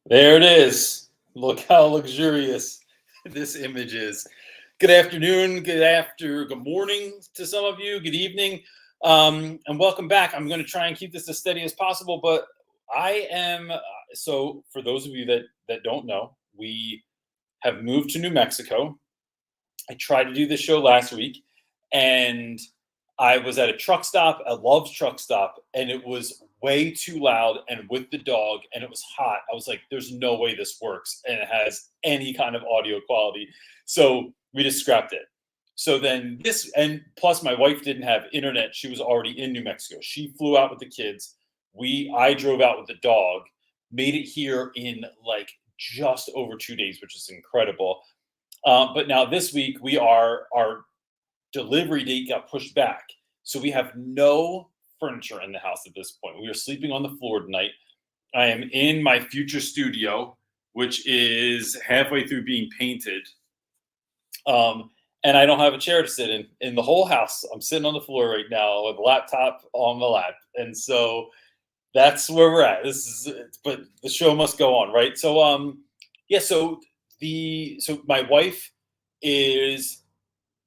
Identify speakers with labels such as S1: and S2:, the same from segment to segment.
S1: There it is. Look how luxurious this image is. Good afternoon, good morning to some of you, good evening, and welcome back. I'm going to try and keep this as steady as possible, but I am, so for those of you that don't know, we have moved to New Mexico. I tried to do this show last week, and I was at a truck stop, a Love's truck stop, and it was way too loud and with the dog, and it was hot. I was like, there's no way this works, and it has any kind of audio quality. So we just scrapped it. So then this, and plus my wife didn't have internet. She was already in New Mexico. She flew out with the kids. I drove out with the dog, made it here in like just over 2 days, which is incredible. But now this week our delivery date got pushed back. So we have no furniture in the house at this point. We are sleeping on the floor tonight. I am in my future studio, which is halfway through being painted. And I don't have a chair to sit in the whole house. I'm sitting on the floor right now with a laptop on my lap. And so that's where we're at. But the show must go on, right? So, yeah, so my wife is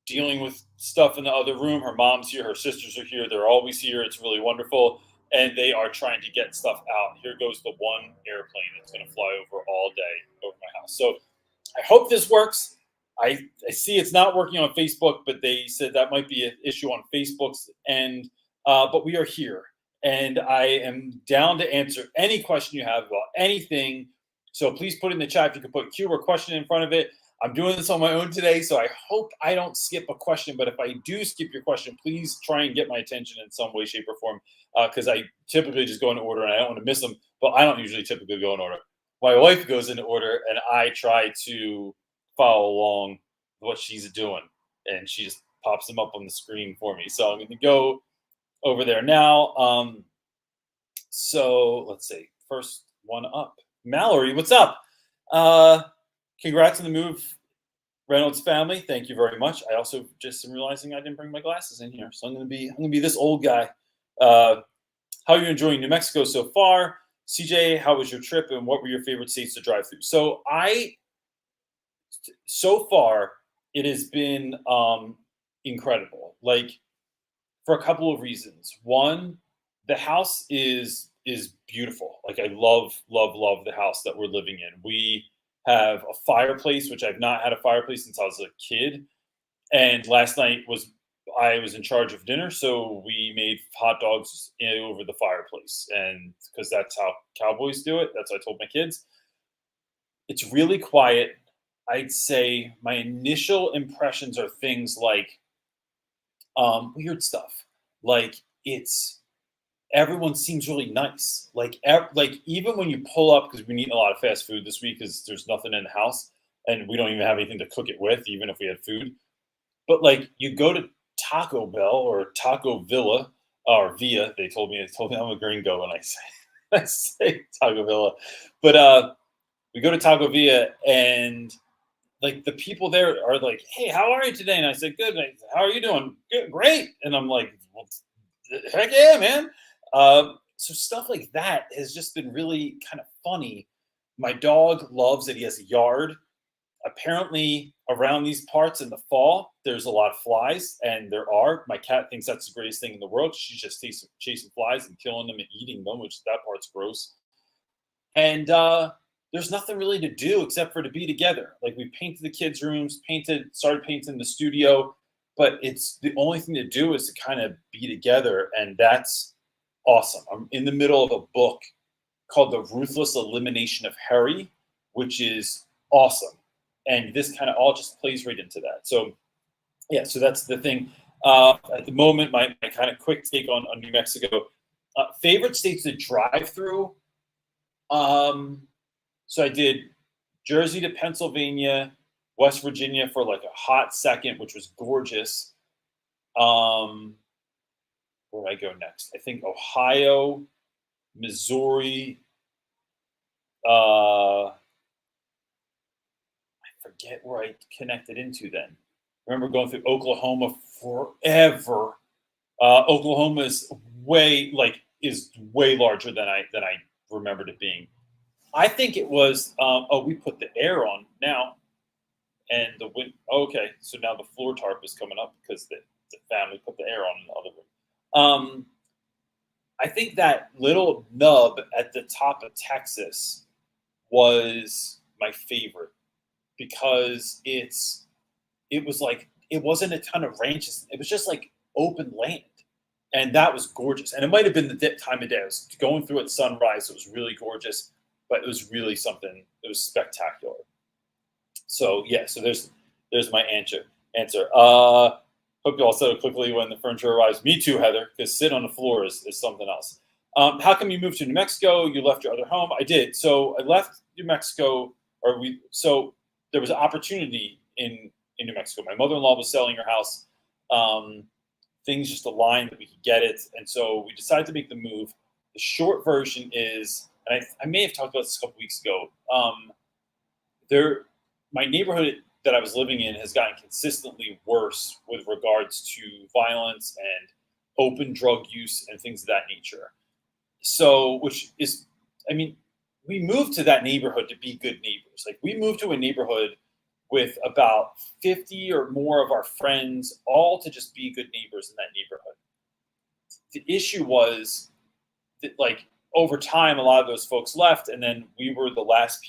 S1: dealing with stuff in the other room. Her mom's here, her sisters are here. They're always here. It's really wonderful. And they are trying to get stuff out. Here goes the one airplane that's going to fly over all day over my house. So I hope this works. I see it's not working on Facebook, but they said that might be an issue on Facebook's end. But we are here, and I am down to answer any question you have about anything. So please put in the chat if you can put Q or question in front of it. I'm doing this on my own today, so I hope I don't skip a question. But if I do skip your question, please try and get my attention in some way, shape, or form, because I typically just go in order, and I don't want to miss them. But I don't usually typically go in order. My wife goes in order, and I try to follow along what she's doing, and she just pops them up on the screen for me. So I'm going to go over there now. So let's see. First one up. Mallory, what's up? Congrats on the move, Reynolds family. Thank you very much. I also just am realizing I didn't bring my glasses in here, so I'm gonna be this old guy. How are you enjoying New Mexico so far? CJ, how was your trip, and what were your favorite states to drive through? So far it has been incredible. Like, for a couple of reasons. One, the house is beautiful. Like, I love the house that we're living in. We have a fireplace, which I've not had a fireplace since I was a kid. And last night I was in charge of dinner, so we made hot dogs over the fireplace. And because that's how cowboys do it, that's what I told my kids. It's really quiet. I'd say my initial impressions are things like weird stuff. Like, everyone seems really nice. Like even when you pull up, because we eat a lot of fast food this week because there's nothing in the house and we don't even have anything to cook it with, even if we had food. But like, you go to Taco Bell or Taco Villa or Villa, they told me I'm a gringo when I say Taco Villa. But we go to Taco Villa, and like, the people there are like, "Hey, how are you today?" And I said, "Good." And how are you doing? Good, great. And I'm like, well, heck yeah, man. So stuff like that has just been really kind of funny. My dog loves that he has a yard. apparently around these parts in the fall, there's a lot of flies, and there are. My cat thinks that's the greatest thing in the world. She's just chasing flies and killing them and eating them, which that part's gross. And there's nothing really to do except for to be together. Like we painted the kids' rooms, started painting the studio, but it's the only thing to do is to kind of be together, and that's awesome. I'm in the middle of a book called The Ruthless Elimination of Harry, which is awesome. And this kind of all just plays right into that. So yeah, so that's the thing. At the moment, my kind of quick take on New Mexico. Favorite states to drive through. So I did Jersey to Pennsylvania, West Virginia for like a hot second, which was gorgeous. Where do I go next? I think Ohio, Missouri. I forget where I connected into then. I remember going through Oklahoma forever. Oklahoma is way larger than I remembered it being. I think it was. We put the air on now, and the wind. Okay, so now the floor tarp is coming up because the family put the air on in the other room. I think that little nub at the top of Texas was my favorite because it was like it wasn't a ton of ranches. It was just like open land, and that was gorgeous. And it might have been the time of day. I was going through at sunrise. It was really gorgeous, but it was really something. It was spectacular. So yeah, so there's my answer. Hope you all settle quickly when the furniture arrives. Me too, Heather, because sit on the floor is something else. How come you moved to New Mexico? You left your other home. I did. So I left New Mexico, so there was an opportunity in New Mexico. My mother-in-law was selling her house. Things just aligned that we could get it. And so we decided to make the move. The short version is, and I may have talked about this a couple weeks ago, my neighborhood that I was living in has gotten consistently worse with regards to violence and open drug use and things of that nature. So, we moved to that neighborhood to be good neighbors. Like we moved to a neighborhood with about 50 or more of our friends, all to just be good neighbors in that neighborhood. The issue was that, like, over time, a lot of those folks left, and then we were the last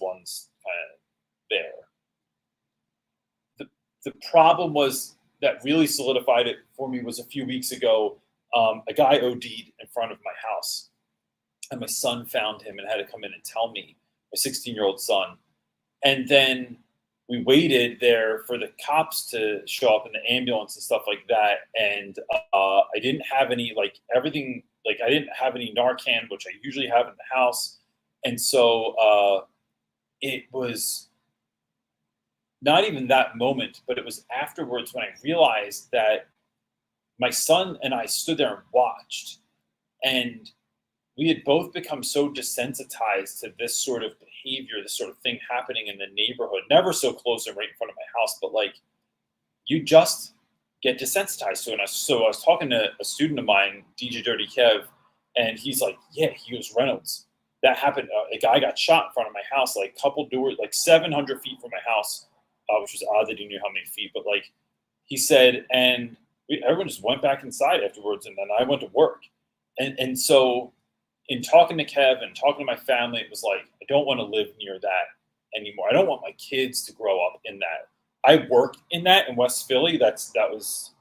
S1: ones kind of there. The problem was that really solidified it for me was a few weeks ago. A guy OD'd in front of my house, and my son found him and had to come in and tell me, my 16-year-old son. And then we waited there for the cops to show up in the ambulance and stuff like that. And I didn't have any, I didn't have any Narcan, which I usually have in the house. And so it was not even that moment, but it was afterwards when I realized that my son and I stood there and watched, and we had both become so desensitized to this sort of behavior, this sort of thing happening in the neighborhood, never so close and right in front of my house, but like you just get desensitized to it. And so I was talking to a student of mine, DJ Dirty Kev, and he's like, yeah, he was Reynolds. That happened. A guy got shot in front of my house, like couple doors, like 700 feet from my house, which was odd that he knew how many feet, but like he said, and everyone just went back inside afterwards, and then I went to work. And so in talking to Kev and talking to my family, it was like, I don't want to live near that anymore. I don't want my kids to grow up in that. I work in that in West Philly. That was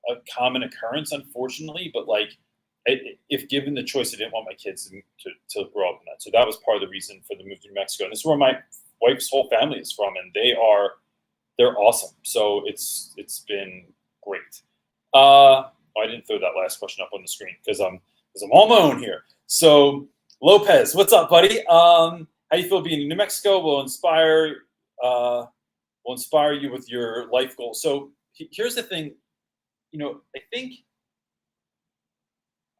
S1: a common occurrence, unfortunately, but like, if given the choice, I didn't want my kids to grow up in that. So that was part of the reason for the move to New Mexico. And this is where my wife's whole family is from, and they're awesome. So it's been great. I didn't throw that last question up on the screen because I'm on my own here. So Lopez, what's up, buddy? How do you feel being in New Mexico will inspire you with your life goals? So here's the thing, I think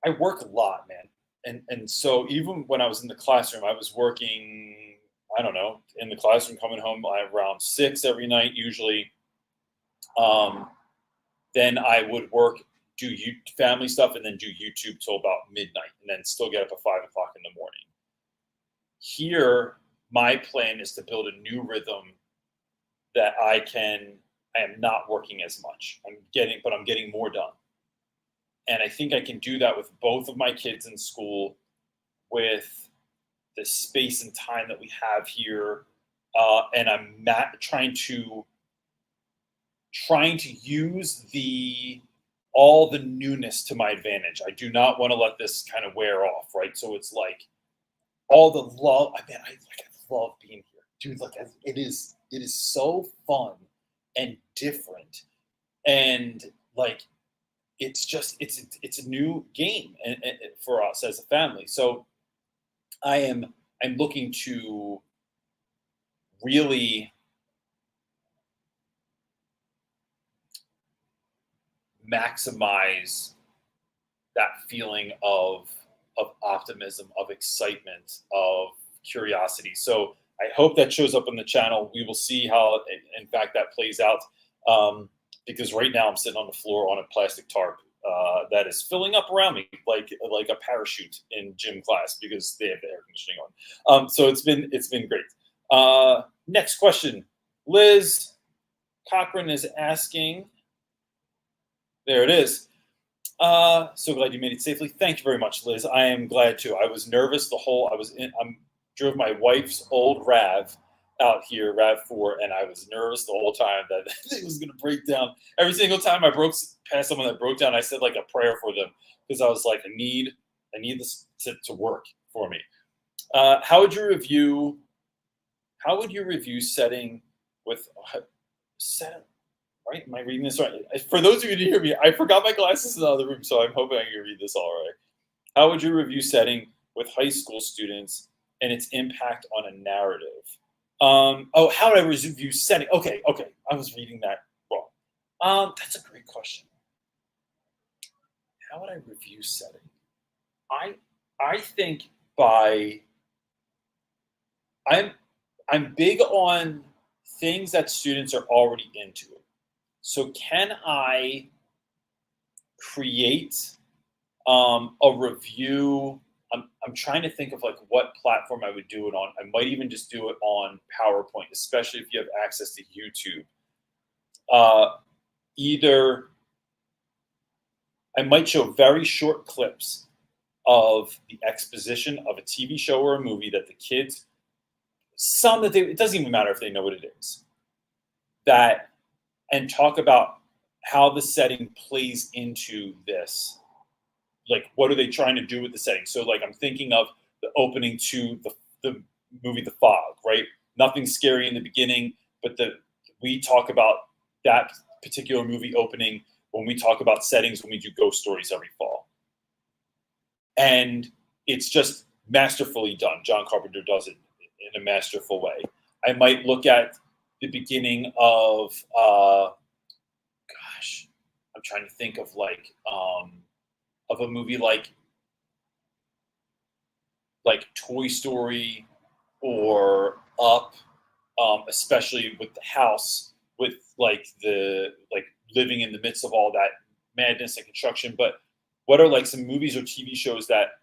S1: I work a lot, man. And so even when I was in the classroom, I was working, I don't know, in the classroom, coming home around 6 every night, usually. Then I would do family stuff, and then do YouTube till about midnight, and then still get up at 5 o'clock in the morning. Here, my plan is to build a new rhythm that I am not working as much. I'm getting more done. And I think I can do that with both of my kids in school, with the space and time that we have here. And I'm not trying to use all the newness to my advantage. I do not want to let this kind of wear off, right? So it's like all the love. I mean, I love being here, dude. Like it is so fun and different, and like it's a new game and for us as a family. So I'm looking to really maximize that feeling of optimism, of excitement, of curiosity. So I hope that shows up on the channel. We will see how, in fact, that plays out. Because right now I'm sitting on the floor on a plastic tarp that is filling up around me like a parachute in gym class because they have the air conditioning on. So it's been great. Next question, Liz Cochran is asking. There it is. So glad you made it safely. Thank you very much, Liz. I am glad too. I was nervous drove my wife's old RAV out here, RAV4, and I was nervous the whole time that it was going to break down. Every single time I past someone that broke down, I said like a prayer for them because I was like, I need this to work for me. How would you review setting with set? Right? Am I reading this right? For those of you who didn't hear me, I forgot my glasses in the other room, so I'm hoping I can read this all right. How would you review setting with high school students and its impact on a narrative? How would I review setting? Okay, I was reading that wrong. That's a great question. How would I review setting? I think I'm big on things that students are already into. So can I create a review? I'm trying to think of like what platform I would do it on. I might even just do it on PowerPoint, especially if you have access to YouTube. Either I might show very short clips of the exposition of a TV show or a movie that the kids, it doesn't even matter if they know what it is, and talk about how the setting plays into this. Like, what are they trying to do with the setting? So, like, I'm thinking of the opening to the movie The Fog, right? Nothing scary in the beginning, but we talk about that particular movie opening when we talk about settings when we do ghost stories every fall. And it's just masterfully done. John Carpenter does it in a masterful way. I might look at the beginning of, I'm trying to think of like, of a movie like Toy Story or Up, especially with the house, with like living in the midst of all that madness and construction. But what are like some movies or TV shows that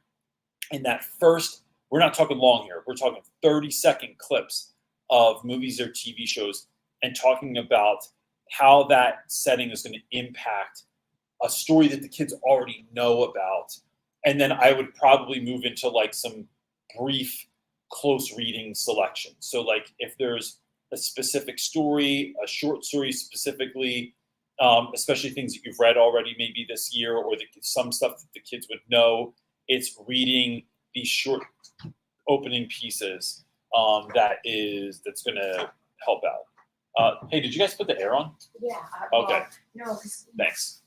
S1: in that first, we're not talking long here, we're talking 30-second clips of movies or TV shows and talking about how that setting is going to impact a story that the kids already know about. And then I would probably move into like some brief, close reading selection. So like if there's a specific story, a short story specifically, especially things that you've read already maybe this year, or some stuff that the kids would know, it's reading these short opening pieces that's going to help out. Hey, did you guys put the air on?
S2: Yeah.
S1: Okay.
S2: No.
S1: Thanks.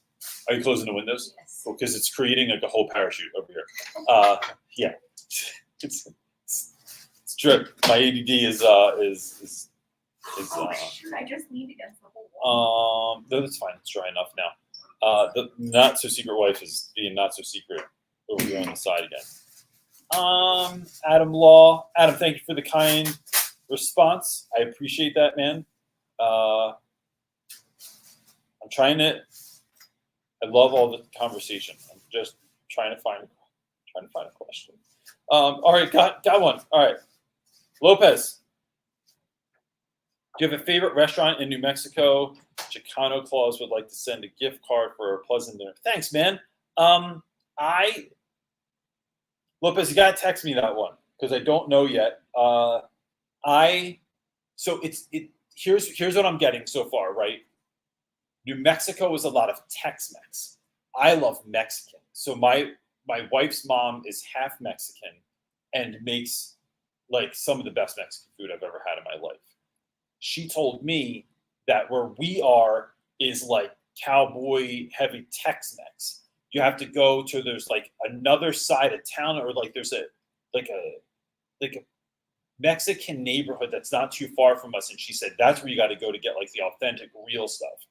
S1: Are you closing the windows?
S2: Yes.
S1: Well, because it's creating like a whole parachute over here. Yeah. It's drip. My ADD is
S2: Oh shoot! I just leaned against the whole wall.
S1: No, that's fine. It's dry enough now. The not so secret wife is being not so secret over here on the side again. Adam Law. Adam, thank you for the kind response. I appreciate that, man. I'm trying to. I love all the conversation. I'm just trying to find a question. All right, got one. All right. Lopez, do you have a favorite restaurant in New Mexico? Chicano Claus would like to send a gift card for a pleasant dinner. Thanks, man. Lopez, you gotta text me that one because I don't know yet. Here's what I'm getting so far, right? New Mexico is a lot of Tex-Mex. I love Mexican. So my wife's mom is half Mexican and makes like some of the best Mexican food I've ever had in my life. She told me that where we are is like cowboy heavy Tex-Mex. You have to go to there's like another side of town or like there's a Mexican neighborhood that's not too far from us, and she said that's where you got to go to get like the authentic real stuff.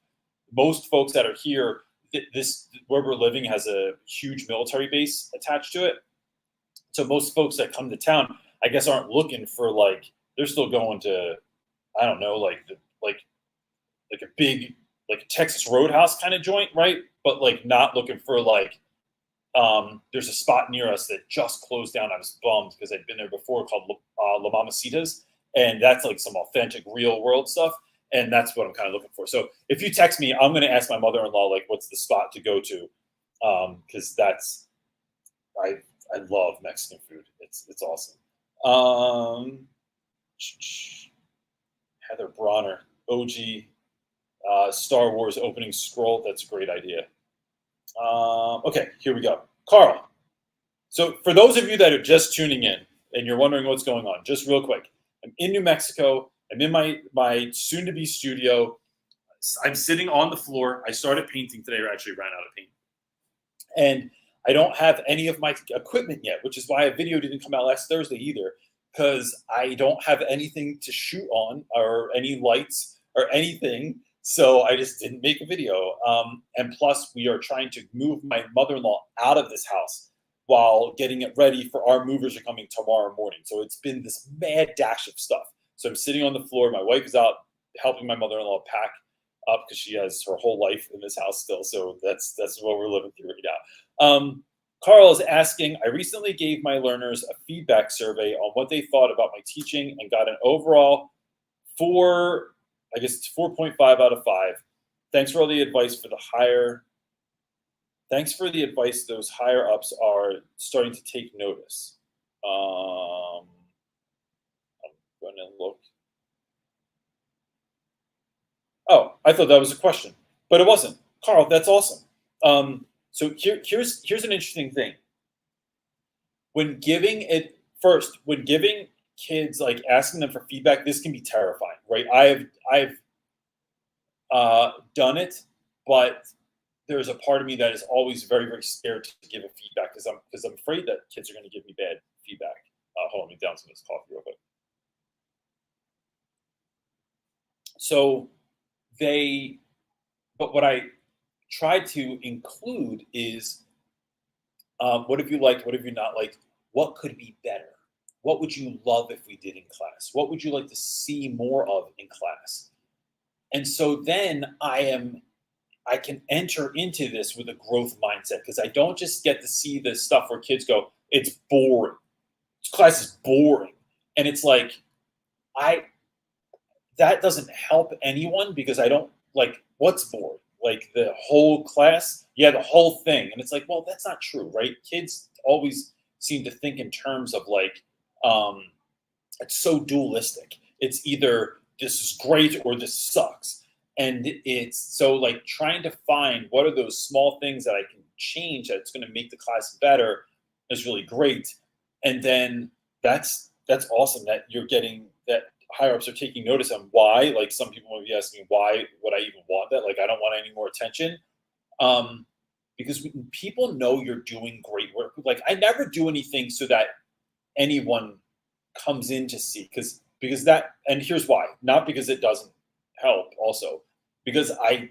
S1: Most folks that are here, this where we're living has a huge military base attached to it. So most folks that come to town, I guess, aren't looking for like they're still going to, I don't know, like a big like a Texas Roadhouse kind of joint, right? But like not looking for like there's a spot near us that just closed down. I was bummed because I'd been there before called La Mamacita's, and that's like some authentic real world stuff. And that's what I'm kind of looking for. So if you text me, I'm going to ask my mother-in-law, like, what's the spot to go to? Because I love Mexican food. It's awesome. Heather Bronner, OG Star Wars opening scroll. That's a great idea. Okay, here we go. Carl. So for those of you that are just tuning in and you're wondering what's going on, just real quick. I'm in New Mexico. I'm in my soon-to-be studio. I'm sitting on the floor. I started painting today, or actually ran out of paint. And I don't have any of my equipment yet, which is why a video didn't come out last Thursday either, because I don't have anything to shoot on or any lights or anything. So I just didn't make a video. And plus, we are trying to move my mother-in-law out of this house while getting it ready for our movers are coming tomorrow morning. So it's been this mad dash of stuff. So I'm sitting on the floor. My wife is out helping my mother-in-law pack up because she has her whole life in this house still. So that's what we're living through right now. Carl is asking, I recently gave my learners a feedback survey on what they thought about my teaching and got an overall 4.5 out of 5. Thanks for all the advice for the higher. Thanks for the advice. Those higher ups are starting to take notice. I'm going to look. Oh, I thought that was a question, but it wasn't. Carl, that's awesome. So here's an interesting thing. When giving kids, like asking them for feedback, this can be terrifying, right? I've done it, but there's a part of me that is always very, very scared to give a feedback because I'm afraid that kids are going to give me bad feedback. Hold on, let me down some of this coffee real quick. So but what I try to include is what have you liked, what have you not liked, what could be better, what would you love if we did in class, what would you like to see more of in class. And so then I can enter into this with a growth mindset because I don't just get to see the stuff where kids go, it's boring, this class is boring, and it's like that doesn't help anyone because I don't like what's boring. Like the whole class, yeah, the whole thing. And it's like, well, that's not true, right? Kids always seem to think in terms of like, it's so dualistic. It's either this is great or this sucks. And it's so like trying to find what are those small things that I can change that's going to make the class better is really great. And then that's awesome that you're getting that higher ups are taking notice on why. Like some people might be asking, why would I even want that? Like I don't want any more attention. Because people know you're doing great work. Like I never do anything so that anyone comes in to see because that, and here's why, not because it doesn't help also, because I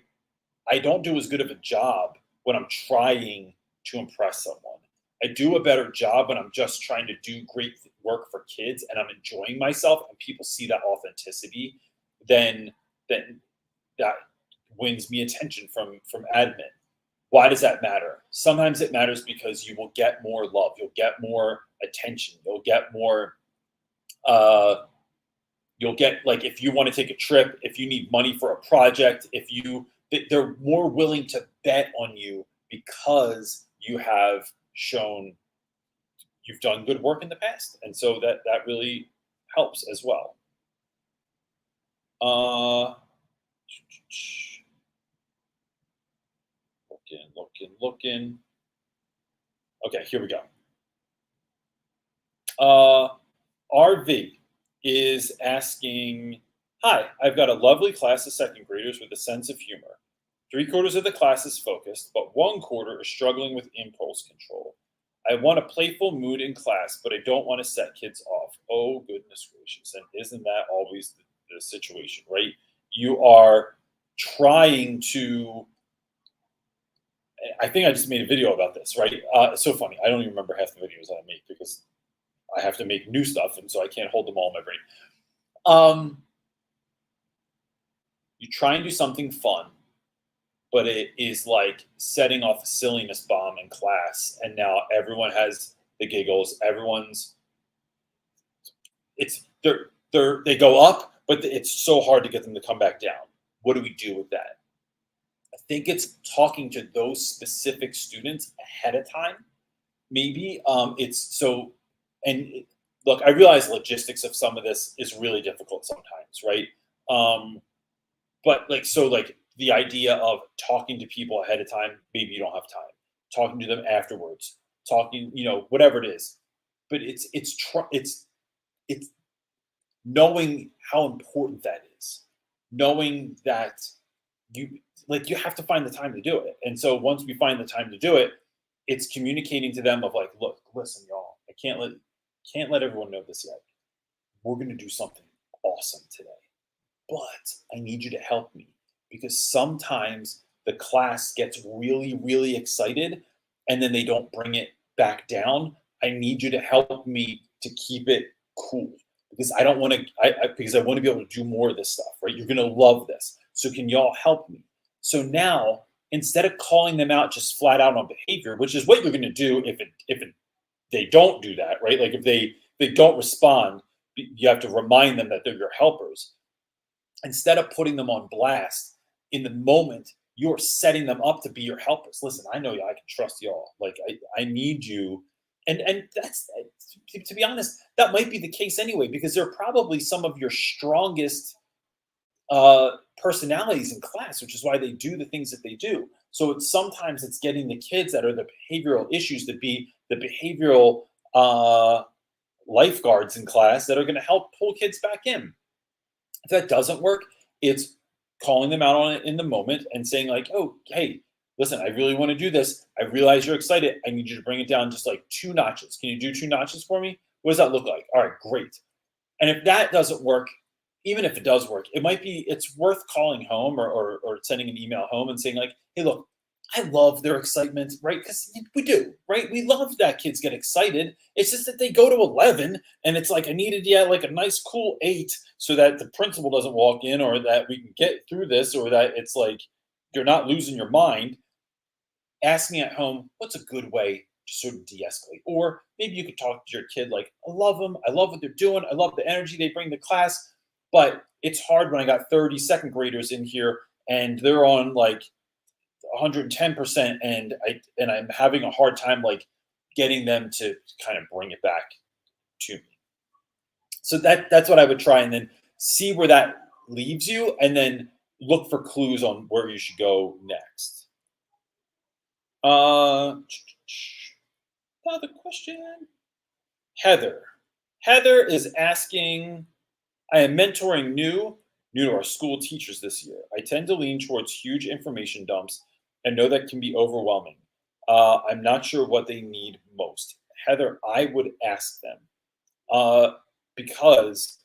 S1: don't do as good of a job when I'm trying to impress someone. I do a better job when I'm just trying to do great work for kids and I'm enjoying myself and people see that authenticity, then that wins me attention from admin. Why does that matter? Sometimes it matters because you will get more love, you'll get more attention, you'll get more You'll get, like, if you want to take a trip, if you need money for a project, they're more willing to bet on you because you have shown you've done good work in the past, and so that really helps as well. Uh, looking. Okay, here we go. RV is asking, hi, I've got a lovely class of second graders with a sense of humor. 3/4 of the class is focused, but 1/4 is struggling with impulse control. I want a playful mood in class, but I don't want to set kids off. Oh, goodness gracious. And isn't that always the situation, right? You are trying to, I think I just made a video about this, right? It's so funny. I don't even remember half the videos that I make because I have to make new stuff, and so I can't hold them all in my brain. You try and do something fun, but it is like setting off a silliness bomb in class, and now everyone has the giggles. They go up, but it's so hard to get them to come back down. What do we do with that? I think it's talking to those specific students ahead of time. Maybe it's so, look, I realize logistics of some of this is really difficult sometimes, right? But like the idea of talking to people ahead of time, maybe you don't have time. Talking to them afterwards, talking, whatever it is. But it's knowing how important that is, knowing that you have to find the time to do it. And so once we find the time to do it, it's communicating to them of like, look, listen, y'all, I can't let everyone know this yet. We're going to do something awesome today, but I need you to help me, because sometimes the class gets really, really excited and then they don't bring it back down. I need you to help me to keep it cool, because I don't want to, because I want to be able to do more of this stuff, right? You're going to love this. So can y'all help me? So now, instead of calling them out just flat out on behavior, which is what you're going to do if they don't do that, right? Like if they don't respond, you have to remind them that they're your helpers. Instead of putting them on blast in the moment, you're setting them up to be your helpers. Listen, I know I can trust y'all. Like I need you. And that's, to be honest, that might be the case anyway, because they're probably some of your strongest personalities in class, which is why they do the things that they do. So sometimes it's getting the kids that are the behavioral issues to be the behavioral lifeguards in class that are going to help pull kids back in. If that doesn't work, it's calling them out on it in the moment and saying like, oh, hey, listen, I really want to do this. I realize you're excited. I need you to bring it down just like 2 notches. Can you do 2 notches for me? What does that look like? All right, great. And if that doesn't work, even if it does work, it's worth calling home or sending an email home and saying like, hey, look, I love their excitement, right? Because we do, right? We love that kids get excited. It's just that they go to 11 and it's like, I needed like a nice cool 8 so that the principal doesn't walk in, or that we can get through this, or that it's like you're not losing your mind. Asking at home, what's a good way to sort of de-escalate? Or maybe you could talk to your kid like, I love them. I love what they're doing. I love the energy they bring to class. But it's hard when I got 30 second graders in here and they're on like 110%, and I'm having a hard time like getting them to kind of bring it back to me. So that's what I would try, and then see where that leaves you, and then look for clues on where you should go next. Another question. Heather is asking, I am mentoring new to our school teachers this year. I tend to lean towards huge information dumps and know that can be overwhelming. I'm not sure what they need most. Heather, I would ask them, because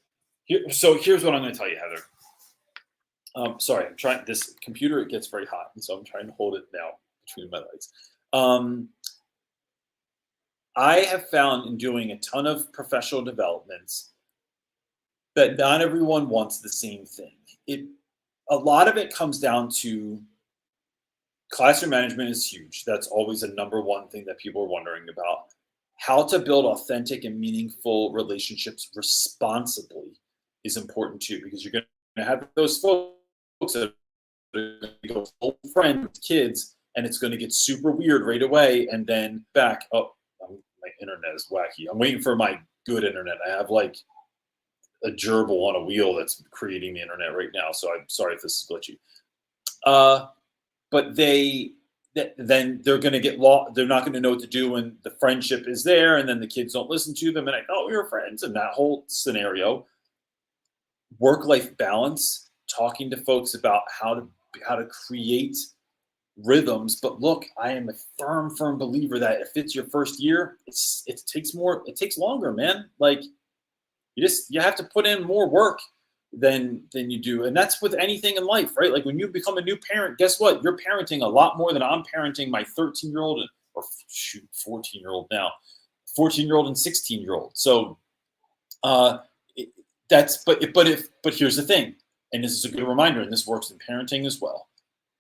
S1: here's what I'm going to tell you, Heather. Sorry, I'm trying, this computer, it gets very hot, and so I'm trying to hold it now between my legs. I have found in doing a ton of professional developments that not everyone wants the same thing. A lot of it comes down to classroom management is huge. That's always a number one thing that people are wondering about. How to build authentic and meaningful relationships responsibly is important too, because you're going to have those folks that are going to go full friend with kids, and it's going to get super weird right away, and then back. Oh, my internet is wacky. I'm waiting for my good internet. I have like a gerbil on a wheel that's creating the internet right now, so I'm sorry if this is glitchy. But then they're going to get lost. They're not going to know what to do when the friendship is there, and then the kids don't listen to them, and I thought we were friends, and that whole scenario. Work-life balance, talking to folks about how to create rhythms. But look, I am a firm believer that if it's your first year, it takes longer, man. Like you have to put in more work than you do, and that's with anything in life, right? Like when you become a new parent, guess what? You're parenting a lot more than I'm parenting my 13-year-old, or shoot, 14-year-old now, 14-year-old and 16-year-old. So but here's the thing, and this is a good reminder, and this works in parenting as well.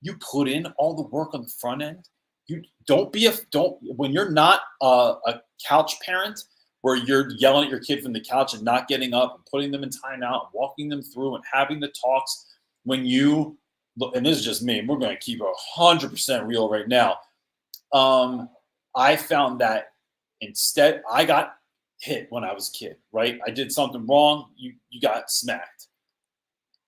S1: You put in all the work on the front end. You don't when you're not a couch parent where you're yelling at your kid from the couch and not getting up and putting them in timeout and walking them through and having the talks. When you look, and this is just me, we're going to keep 100% real right now. I found that instead I got hit when I was a kid, right? I did something wrong. You got smacked.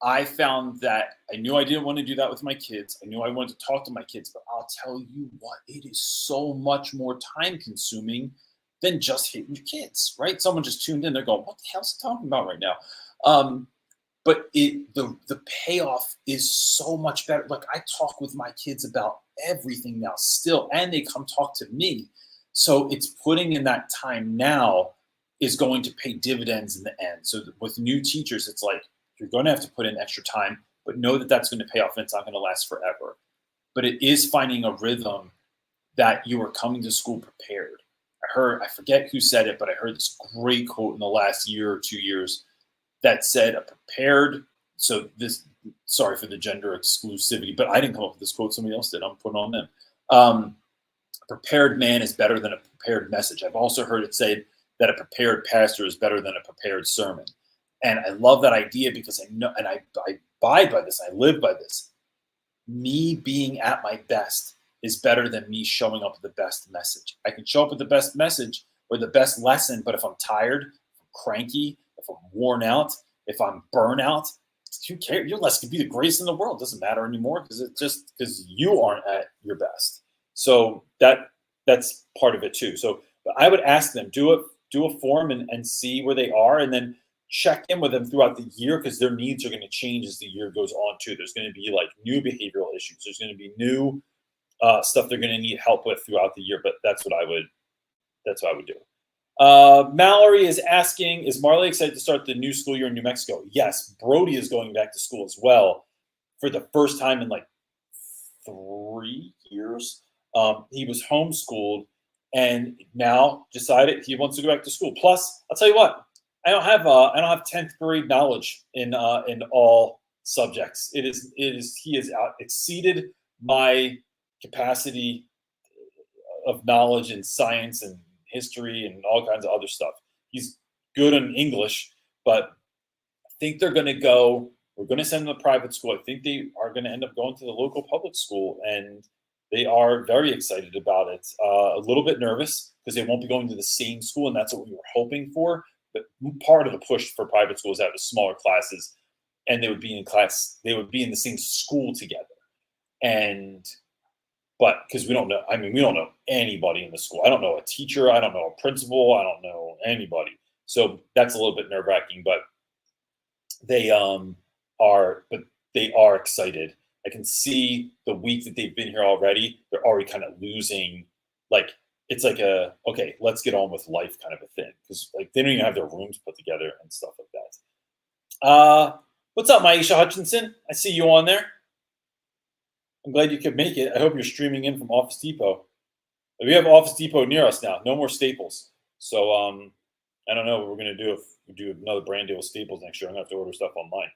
S1: I found that I knew I didn't want to do that with my kids. I knew I wanted to talk to my kids, but I'll tell you what, it is so much more time consuming than just hitting your kids, right? Someone just tuned in. They're going, what the hell's he talking about right now? But the payoff is so much better. Like I talk with my kids about everything now still, and they come talk to me. So it's putting in that time now is going to pay dividends in the end. So with new teachers, it's like, you're going to have to put in extra time, but know that that's going to pay off and it's not going to last forever. But it is finding a rhythm that you are coming to school prepared. I forget who said it, but I heard this great quote in the last year or 2 years that said sorry for the gender exclusivity, but I didn't come up with this quote. Somebody else did. I'm putting on them. A prepared man is better than a prepared message. I've also heard it said that a prepared pastor is better than a prepared sermon. And I love that idea because I know, and I abide by this, I live by this. Me being at my best is better than me showing up with the best message. I can show up with the best message or the best lesson, but if I'm tired, if I'm cranky, if I'm worn out, if I'm burnout, who cares? Your lesson could be the greatest in the world. It doesn't matter anymore because you aren't at your best. So that's part of it too. So but I would ask them, do a form and see where they are, and then check in with them throughout the year because their needs are going to change as the year goes on too. There's going to be like new behavioral issues. There's going to be new stuff they're going to need help with throughout the year. But that's what I would do. Mallory is asking, is Marley excited to start the new school year in New Mexico? Yes, Brody is going back to school as well for the first time in like 3 years. He was homeschooled and now decided he wants to go back to school. Plus, I'll tell you what, I don't have 10th grade knowledge in all subjects. He has exceeded my capacity of knowledge in science and history and all kinds of other stuff. He's good in English, but I think we're going to send him to private school. I think they are going to end up going to the local public school, and they are very excited about it. A little bit nervous because they won't be going to the same school, and that's what we were hoping for. But part of the push for private schools is to have smaller classes, and they would be in the same school together. But because we don't know anybody in the school. I don't know a teacher. I don't know a principal. I don't know anybody. So that's a little bit nerve-wracking, but they are excited. I can see the week that they've been here already, they're already kind of losing, like, it's like okay, let's get on with life kind of a thing. Because like they don't even have their rooms put together and stuff like that. What's up, Maisha Hutchinson? I see you on there. I'm glad you could make it. I hope you're streaming in from Office Depot. We have Office Depot near us now. No more Staples. So I don't know what we're going to do if we do another brand deal with Staples next year. I'm going to have to order stuff online.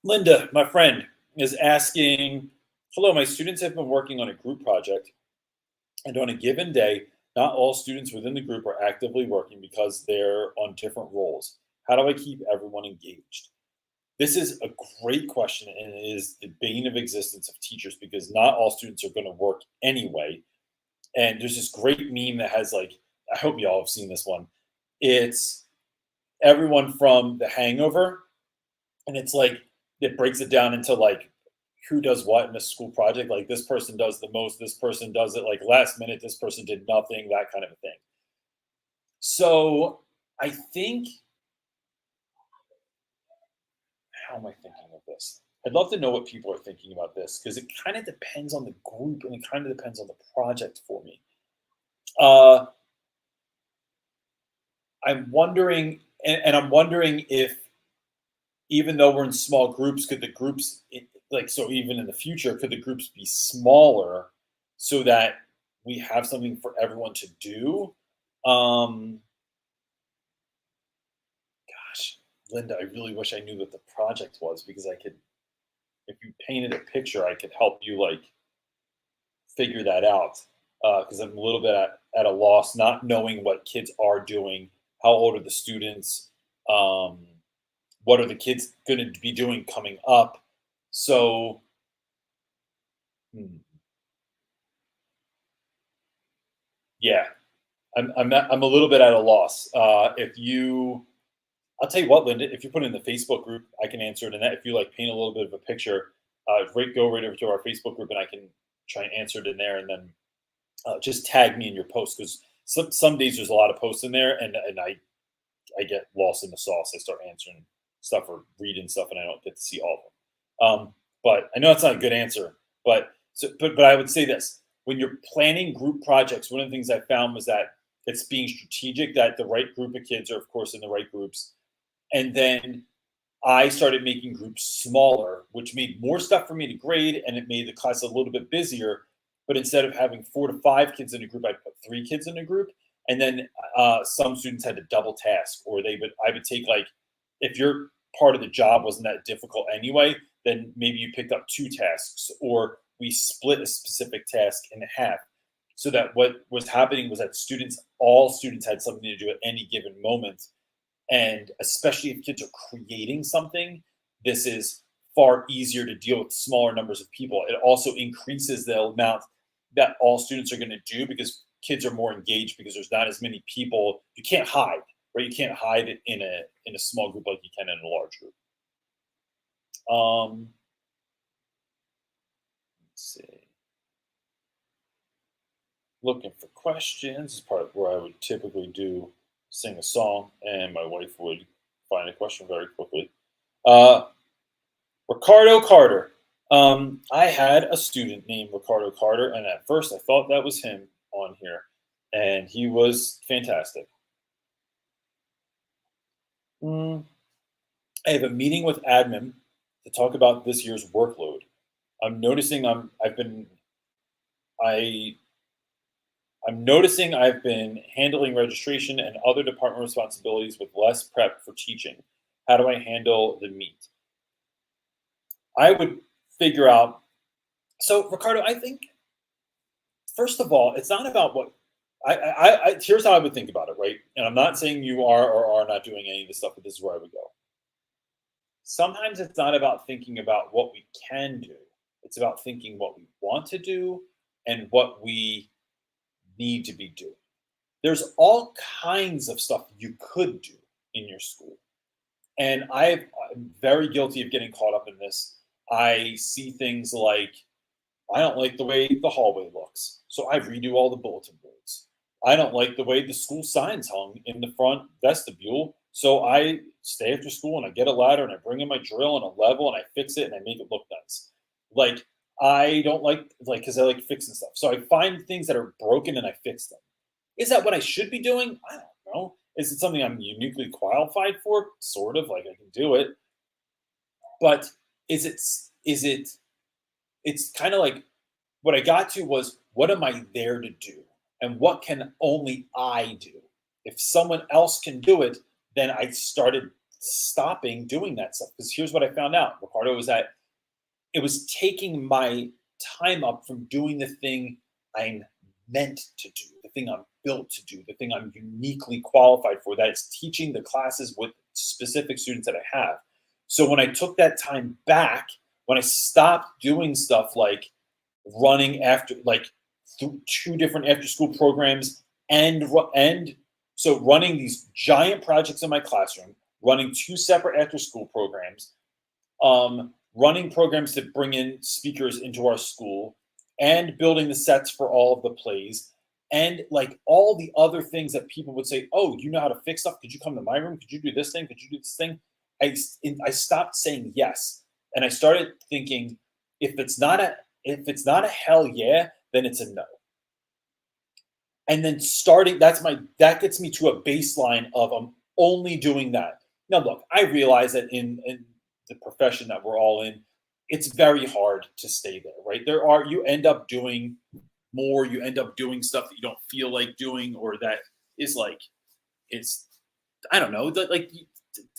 S1: Linda, my friend, is asking, hello, my students have been working on a group project, and on a given day, Not all students within the group are actively working because they're on different roles. How do I keep everyone engaged? This is a great question, and it is the bane of existence of teachers because not all students are going to work anyway. And there's this great meme that has like, I hope y'all have seen this one. It's everyone from The Hangover, and it's like it breaks it down into like who does what in a school project. Like this person does the most, this person does it like last minute, this person did nothing, that kind of a thing. So I think, how am I thinking of this? I'd love to know what people are thinking about this because it kind of depends on the group and it kind of depends on the project for me. Uh, I'm wondering, and I'm wondering if even though we're in small groups, could the groups like so even in the future, could the groups be smaller so that we have something for everyone to do? Um, Gosh, Linda, I really wish I knew what the project was because I could, if you painted a picture, I could help you like figure that out. Because I'm a little bit at a loss, not knowing what kids are doing, how old are the students, um, what are the kids going to be doing coming up. So, hmm, yeah, I'm a little bit at a loss. If you, I'll tell you what, Linda, if you put it in the Facebook group, I can answer it in that. If you like paint a little bit of a picture, go right over to our Facebook group and I can try and answer it in there. And then just tag me in your post because some days there's a lot of posts in there and I get lost in the sauce. I start answering stuff or reading stuff and I don't get to see all of them. But I know it's not a good answer. But I would say this: when you're planning group projects, one of the things I found was that it's being strategic. That the right group of kids are, of course, in the right groups, and then I started making groups smaller, which made more stuff for me to grade and it made the class a little bit busier. But instead of having 4 to 5 kids in a group, I put 3 kids in a group. And then some students had to double task, or I would take like, if your part of the job wasn't that difficult anyway, then maybe you picked up 2 tasks, or we split a specific task in half. So that what was happening was that all students had something to do at any given moment, and especially if kids are creating something, this is far easier to deal with smaller numbers of people. It also increases the amount that all students are going to do because kids are more engaged because there's not as many people. You can't hide, right? You can't hide it in a small group like you can in a large group. Let's see. Looking for questions is part of where I would typically sing a song, and my wife would find a question very quickly. Uh, Ricardo Carter. I had a student named Ricardo Carter, and at first I thought that was him on here, and he was fantastic. Mm, I have a meeting with admin to talk about this year's workload. I'm noticing I I'm noticing I've been handling registration and other department responsibilities with less prep for teaching. How do I handle the meet? I would figure out. So, Ricardo, I think first of all, it's not about what here's how I would think about it, right? And I'm not saying you are or are not doing any of this stuff, but this is where I would go. Sometimes it's not about thinking about what we can do. It's about thinking what we want to do and what we need to be doing. There's all kinds of stuff you could do in your school. And I'm very guilty of getting caught up in this. I see things like, I don't like the way the hallway looks, so I redo all the bulletin boards. I don't like the way the school signs hung in the front vestibule, so I stay after school and I get a ladder and I bring in my drill and a level and I fix it and I make it look nice. Like I don't like because I like fixing stuff. So I find things that are broken and I fix them. Is that what I should be doing? I don't know. Is it something I'm uniquely qualified for? Sort of, like I can do it. But is it it's kind of like what I got to was what am I there to do? And what can only I do? If someone else can do it, then I started stopping doing that stuff. Because here's what I found out, Ricardo, was that it was taking my time up from doing the thing I'm meant to do, the thing I'm built to do, the thing I'm uniquely qualified for, that is teaching the classes with specific students that I have. So when I took that time back, when I stopped doing stuff like running after like two different after school programs and so running these giant projects in my classroom, running two separate after school programs, running programs to bring in speakers into our school, and building the sets for all of the plays, and like all the other things that people would say, oh, you know how to fix stuff, could you come to my room, could you do this thing, could you do this thing? I stopped saying yes, and I started thinking, if it's not a hell yeah, then it's a no. And then that gets me to a baseline of I'm only doing that. Now look, I realize that in the profession that we're all in, it's very hard to stay there, right? You end up doing more, you end up doing stuff that you don't feel like doing, or that is like, it's, I don't know, like,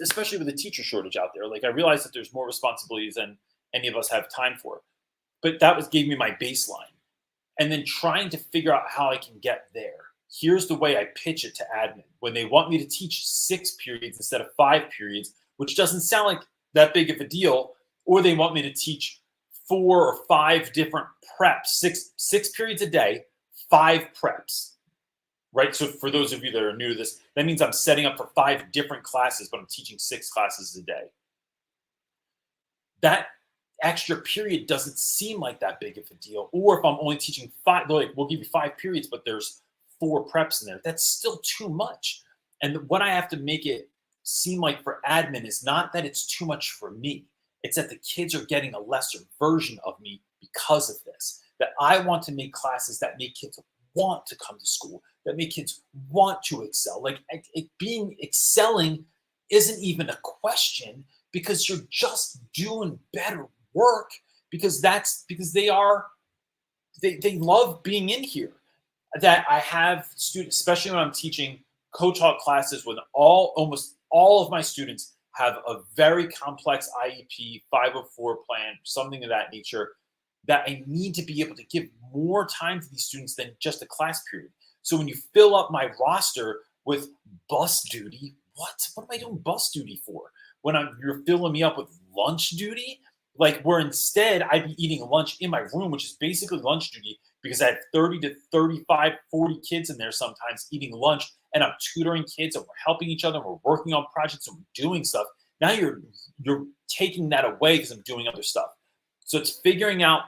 S1: especially with the teacher shortage out there, like I realize that there's more responsibilities than any of us have time for. But gave me my baseline. And then trying to figure out how I can get there. Here's the way I pitch it to admin. When they want me to teach 6 periods instead of 5 periods, which doesn't sound like that big of a deal, or they want me to teach 4 or 5 different preps, six periods a day, 5 preps, right? So for those of you that are new to this, that means I'm setting up for 5 different classes, but I'm teaching 6 classes a day. That extra period doesn't seem like that big of a deal. Or if I'm only teaching 5, like we'll give you 5 periods, but there's 4 preps in there, that's still too much. And what I have to make it seem like for admin is not that it's too much for me, it's that the kids are getting a lesser version of me because of this. That I want to make classes that make kids want to come to school, that make kids want to excel. Like excelling isn't even a question, because you're just doing better work, because they love being in here. That I have students, especially when I'm teaching co-taught classes, with almost all of my students have a very complex IEP, 504 plan, something of that nature, that I need to be able to give more time to these students than just a class period. So when you fill up my roster with bus duty, what am I doing bus duty for? When you're filling me up with lunch duty, like where instead I'd be eating lunch in my room, which is basically lunch duty, because I have 30 to 35, 40 kids in there sometimes eating lunch, and I'm tutoring kids, and we're helping each other, and we're working on projects, and we're doing stuff. Now you're taking that away because I'm doing other stuff. So it's figuring out,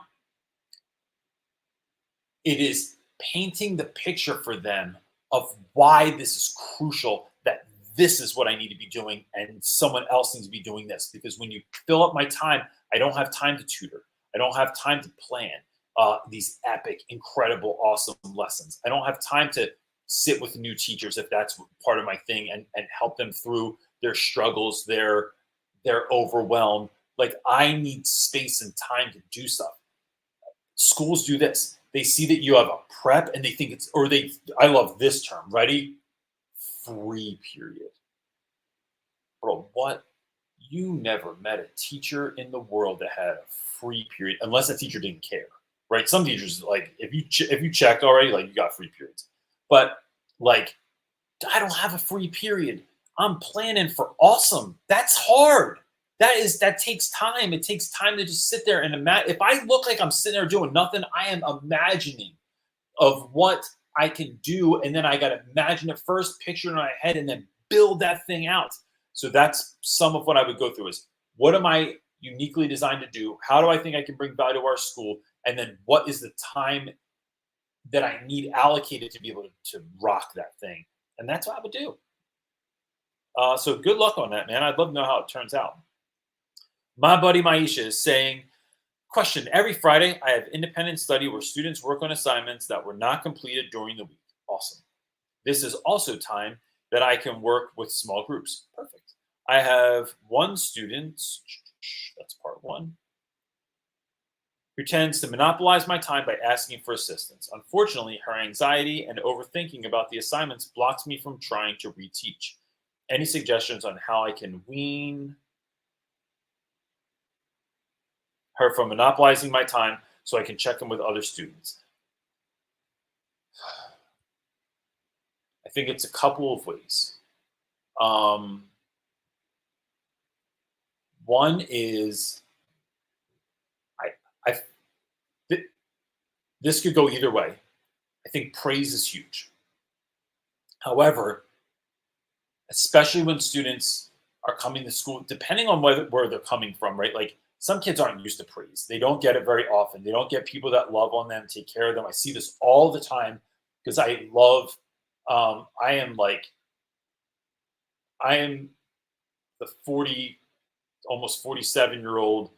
S1: it is painting the picture for them of why this is crucial, that this is what I need to be doing, and someone else needs to be doing this. Because when you fill up my time, I don't have time to tutor. I don't have time to plan these epic, incredible, awesome lessons. I don't have time to sit with new teachers, if that's part of my thing, and help them through their struggles, their overwhelm. Like, I need space and time to do stuff. Schools do this. They see that you have a prep and they think I love this term. Ready? Free period. Bro, what? You never met a teacher in the world that had a free period, unless that teacher didn't care, right? Some teachers, like, if you checked already, like, you got free periods. But like, I don't have a free period. I'm planning for awesome. That's hard. That takes time. It takes time to just sit there and imagine. If I look like I'm sitting there doing nothing, I am imagining of what I can do, and then I got to imagine it first, picture it in my head, and then build that thing out. So that's some of what I would go through: is what am I uniquely designed to do? How do I think I can bring value to our school? And then what is the time that I need allocated to be able to rock that thing? And that's what I would do. So good luck on that, man. I'd love to know how it turns out. My buddy Maisha is saying, question: every Friday, I have independent study where students work on assignments that were not completed during the week. Awesome. This is also time that I can work with small groups. Perfect. I have one student, that's part 1, who tends to monopolize my time by asking for assistance. Unfortunately, her anxiety and overthinking about the assignments blocks me from trying to reteach. Any suggestions on how I can wean her from monopolizing my time so I can check in with other students? I think it's a couple of ways. One is I, I th- this could go either way. I think praise is huge. However, especially when students are coming to school, depending on where they're coming from, right? Like some kids aren't used to praise. They don't get it very often. They don't get people that love on them, take care of them. I see this all the time because I love, I am like, I am the 40, almost 47-year-old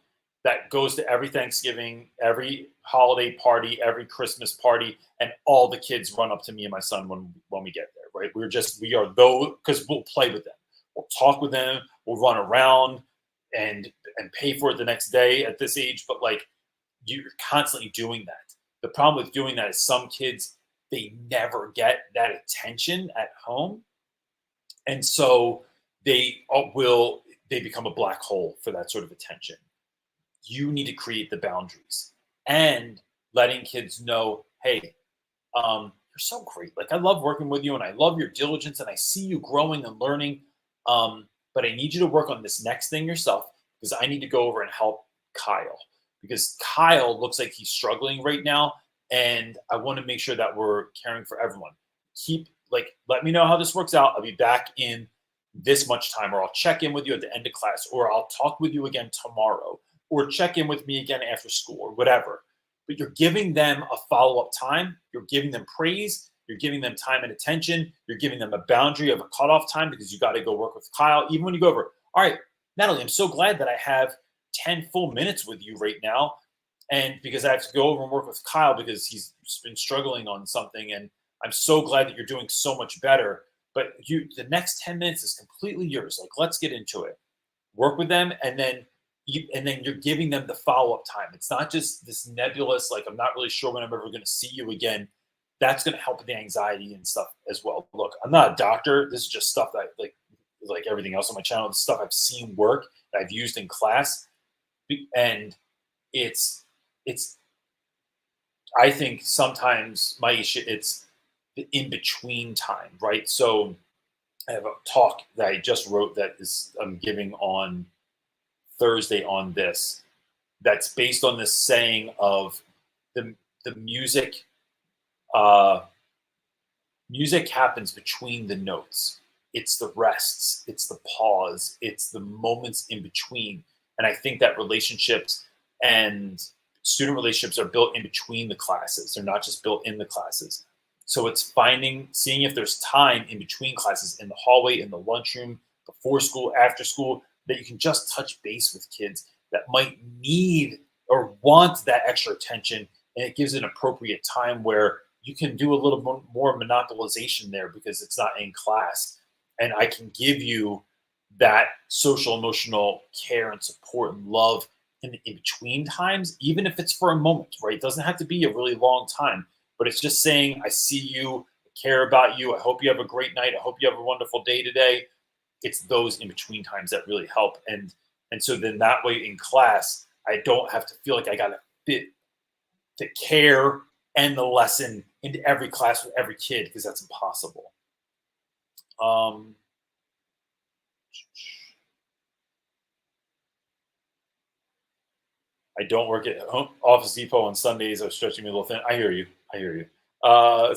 S1: that goes to every Thanksgiving, every holiday party, every Christmas party, and all the kids run up to me and my son when we get there, right? We are those because we'll play with them, we'll talk with them, we'll run around and pay for it the next day at this age. But like you're constantly doing that. The problem with doing that is some kids they never get that attention at home, and so they become a black hole for that sort of attention. You need to create the boundaries and letting kids know, hey, you're so great. Like I love working with you and I love your diligence and I see you growing and learning. But I need you to work on this next thing yourself because I need to go over and help Kyle because Kyle looks like he's struggling right now. And I want to make sure that we're caring for everyone. Let me know how this works out. I'll be back in this much time, or I'll check in with you at the end of class, or I'll talk with you again tomorrow, or check in with me again after school, or whatever. But you're giving them a follow-up time. You're giving them praise. You're giving them time and attention. You're giving them a boundary of a cutoff time because you got to go work with Kyle. Even when you go over, all right, Natalie, I'm so glad that I have 10 full minutes with you right now. And because I have to go over and work with Kyle because he's been struggling on something. And I'm so glad that you're doing so much better. But the next 10 minutes is completely yours. Like, let's get into it. Work with them, and then you're giving them the follow-up time. It's not just this nebulous, like, I'm not really sure when I'm ever going to see you again. That's going to help with the anxiety and stuff as well. Look, I'm not a doctor. This is just stuff that, like everything else on my channel, the stuff I've seen work, that I've used in class. And it's I think sometimes my issue, it's the in-between time, right? So I have a talk that I just wrote that I'm giving on Thursday on this. That's based on this saying of the music. Music happens between the notes. It's the rests. It's the pause. It's the moments in between. And I think that relationships and student relationships are built in between the classes. They're not just built in the classes. So it's seeing if there's time in between classes, in the hallway, in the lunchroom, before school, after school, that you can just touch base with kids that might need or want that extra attention. And it gives an appropriate time where you can do a little more monopolization there because it's not in class. And I can give you that social emotional care and support and love in between times, even if it's for a moment, right? It doesn't have to be a really long time, but it's just saying, I see you, I care about you. I hope you have a great night. I hope you have a wonderful day today. It's those in between times that really help. And so then that way in class, I don't have to feel like I got to fit the care and the lesson into every class with every kid, because that's impossible. I don't work at Office Depot on Sundays. Are stretching me a little thin. I hear you. I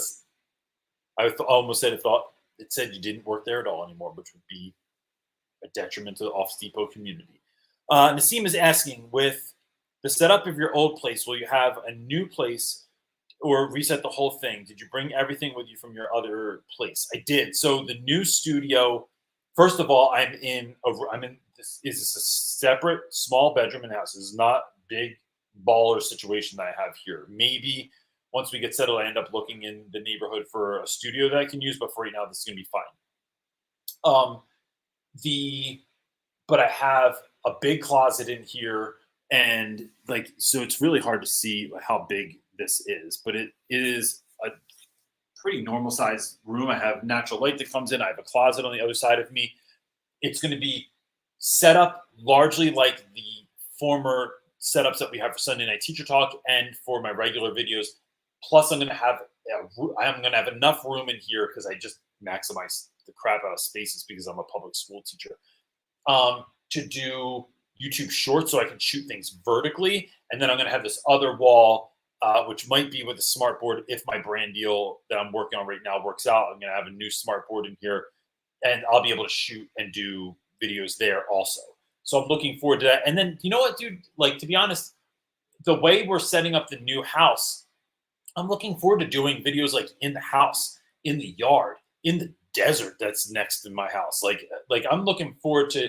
S1: almost said it said you didn't work there at all anymore, which would be a detriment to the Office Depot community. Nassim is asking, with the setup of your old place, will you have a new place or reset the whole thing? Did you bring everything with you from your other place? I did. So the new studio, first of all, this is a separate small bedroom in the house. This is not big baller situation that I have here. Maybe once we get settled, I end up looking in the neighborhood for a studio that I can use, but for right now, this is gonna be fine. But I have a big closet in here, and so it's really hard to see how big this is, but it is a pretty normal sized room. I have natural light that comes in. I have a closet on the other side of me. It's going to be set up largely like the former setups that we have for Sunday Night Teacher Talk and for my regular videos. Plus, I'm going to have I'm going to have enough room in here because I just maximize the crap out of spaces because I'm a public school teacher, to do YouTube shorts so I can shoot things vertically. And then I'm going to have this other wall, which might be with a smart board. If my brand deal that I'm working on right now works out, I'm going to have a new smart board in here, and I'll be able to shoot and do videos there also. So I'm looking forward to that. And then, you know what, dude, like, to be honest, the way we're setting up the new house, I'm looking forward to doing videos like in the house, in the yard, in the desert that's next to my house. Like I'm looking forward to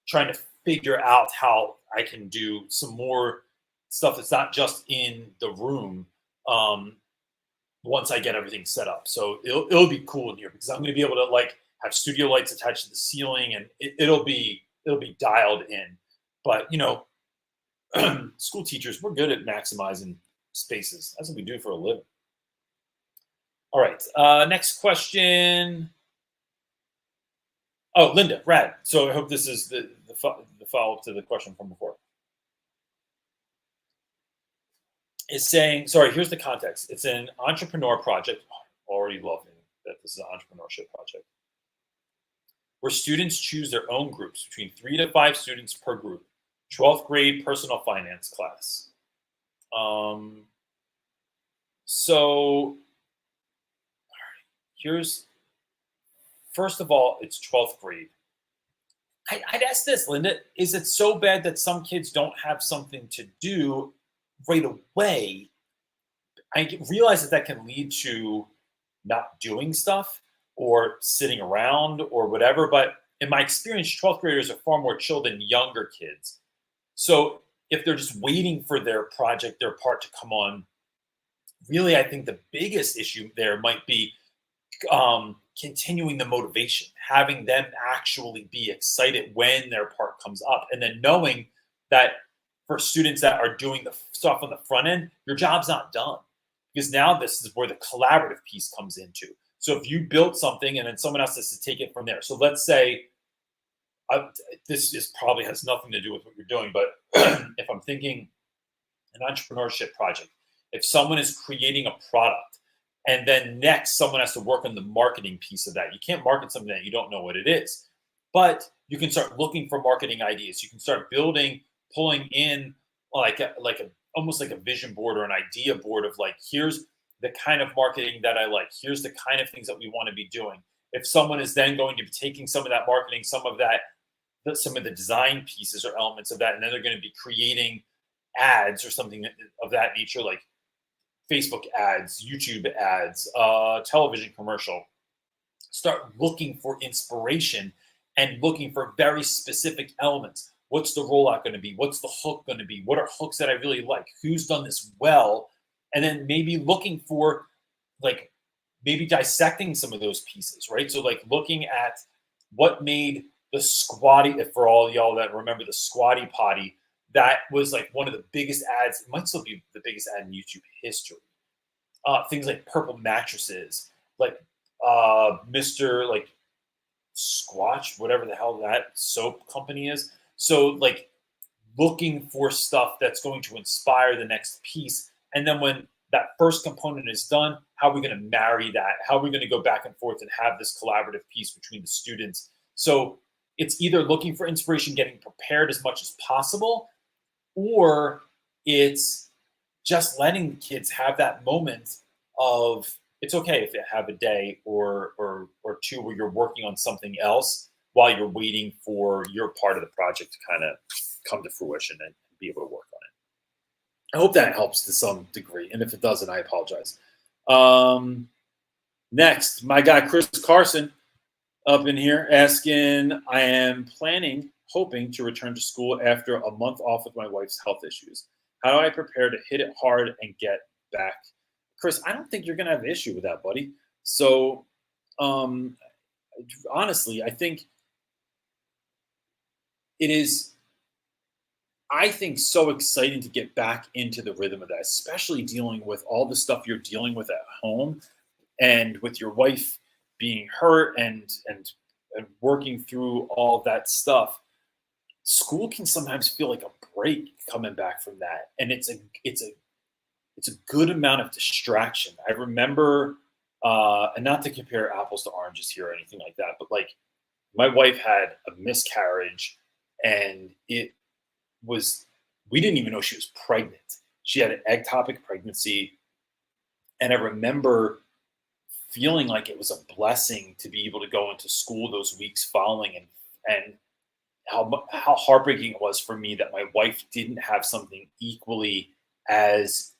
S1: trying to figure out how I can do some more stuff that's not just in the room, once I get everything set up. So it'll be cool in here because I'm going to be able to like have studio lights attached to the ceiling, and it'll be dialed in. But you know, school teachers, we're good at maximizing spaces. That's what we do for a living. All right. Next question. Oh, Linda, rad. So I hope this is the follow-up to the question from before. Is saying, sorry, here's the context. It's an entrepreneur project. Already loving that this is an entrepreneurship project, where students choose their own groups, between 3 to 5 students per group. 12th grade personal finance class. So here's, first of all, it's 12th grade. I'd ask this, Linda, is it so bad that some kids don't have something to do right away? I realize that can lead to not doing stuff or sitting around or whatever, but in my experience, 12th graders are far more chill than younger kids. So if they're just waiting for their project, their part to come on, really, I think the biggest issue there might be continuing the motivation, having them actually be excited when their part comes up, and then knowing that for students that are doing the stuff on the front end, your job's not done, because now this is where the collaborative piece comes into. So if you built something and then someone else has to take it from there. So let's say, this is probably has nothing to do with what you're doing, but if I'm thinking an entrepreneurship project, if someone is creating a product and then next someone has to work on the marketing piece of that, you can't market something that you don't know what it is, but you can start looking for marketing ideas. You can start building, pulling in like a almost like a vision board or an idea board of like, here's the kind of marketing that I like. Here's the kind of things that we want to be doing. If someone is then going to be taking some of that marketing, some of the design pieces or elements of that, and then they're going to be creating ads or something of that nature, like Facebook ads, YouTube ads, television commercial. Start looking for inspiration and looking for very specific elements. What's the rollout going to be? What's the hook going to be? What are hooks that I really like? Who's done this well? And then maybe looking for, like, maybe dissecting some of those pieces, right? So like looking at what made the Squatty, for all y'all that remember the Squatty Potty, that was like one of the biggest ads. It might still be the biggest ad in YouTube history. Things like purple mattresses, like Mr. like Squatch, whatever the hell that soap company is. So like looking for stuff that's going to inspire the next piece. And then when that first component is done, how are we going to marry that? How are we going to go back and forth and have this collaborative piece between the students? So it's either looking for inspiration, getting prepared as much as possible, or it's just letting the kids have that moment of, it's okay if they have a day or two where you're working on something else while you're waiting for your part of the project to kind of come to fruition and be able to work on it. I hope that helps to some degree. And if it doesn't, I apologize. Next, my guy, Chris Carson, up in here asking, I am hoping to return to school after a month off with my wife's health issues. How do I prepare to hit it hard and get back? Chris, I don't think you're going to have an issue with that, buddy. So, honestly, I think it is, I think, so exciting to get back into the rhythm of that, especially dealing with all the stuff you're dealing with at home and with your wife being hurt and working through all that stuff. School can sometimes feel like a break coming back from that, and it's a it's a good amount of distraction. I remember, and not to compare apples to oranges here or anything like that, but like my wife had a miscarriage, and we didn't even know she was pregnant. She had an ectopic pregnancy, and I remember feeling like it was a blessing to be able to go into school those weeks following, and how heartbreaking it was for me that my wife didn't have something equally as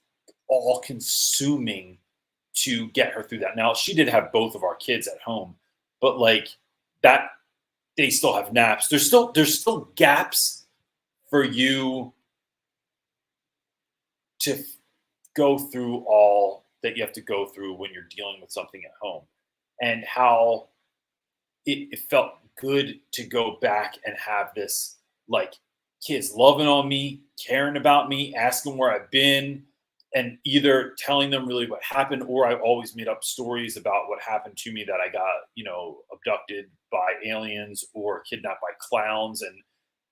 S1: all consuming to get her through that. Now, she did have both of our kids at home, but like that, they still have naps. There's still gaps for you to go through all that you have to go through when you're dealing with something at home, and how it felt good to go back and have this, like, kids loving on me, caring about me, asking where I've been, and either telling them really what happened, or I always made up stories about what happened to me, that I got, abducted by aliens or kidnapped by clowns, and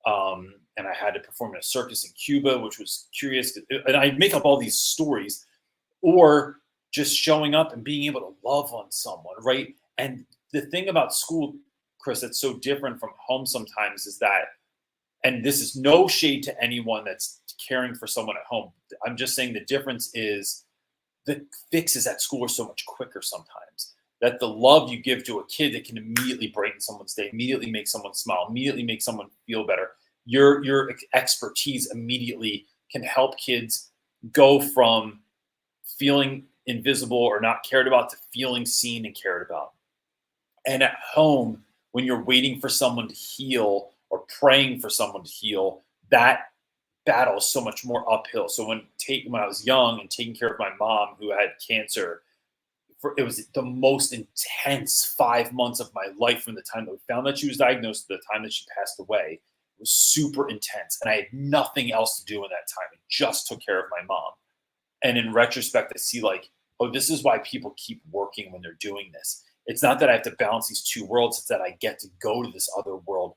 S1: I had to perform in a circus in Cuba, which was curious. And I make up all these stories, or just showing up and being able to love on someone, right? And the thing about school, Chris, that's so different from home sometimes is that, and this is no shade to anyone that's caring for someone at home. I'm just saying the difference is the fixes at school are so much quicker sometimes. That the love you give to a kid that can immediately brighten someone's day, immediately make someone smile, immediately make someone feel better. Your expertise immediately can help kids go from feeling invisible or not cared about to feeling seen and cared about. And at home, when you're waiting for someone to heal or praying for someone to heal, that battle is so much more uphill. So when I was young and taking care of my mom who had cancer, it was the most intense 5 months of my life from the time that we found that she was diagnosed to the time that she passed away. It was super intense, and I had nothing else to do in that time. I just took care of my mom. And in retrospect, I see like, oh, this is why people keep working when they're doing this. It's not that I have to balance these two worlds. It's that I get to go to this other world,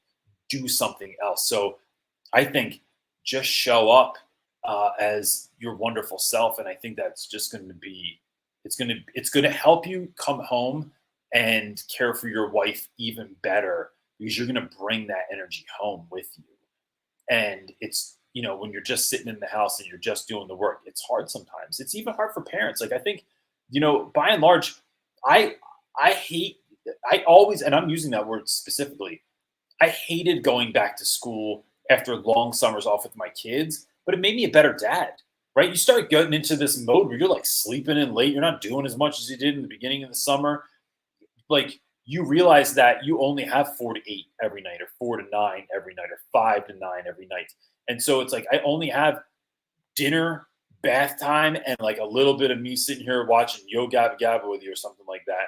S1: do something else. So I think just show up as your wonderful self. And I think that's just going to be, it's going to help you come home and care for your wife even better, because you're going to bring that energy home with you. And it's, when you're just sitting in the house and you're just doing the work, it's hard sometimes. It's even hard for parents. Like, I think, by and large, I always, and I'm using that word specifically, I hated going back to school after long summers off with my kids, but it made me a better dad, right? You start getting into this mode where you're like sleeping in late. You're not doing as much as you did in the beginning of the summer. Like, you realize that you only have 4 to 8 every night, or 4 to 9 every night, or 5 to 9 every night. And so it's like, I only have dinner, bath time, and like a little bit of me sitting here watching Yo Gabba Gabba with you or something like that.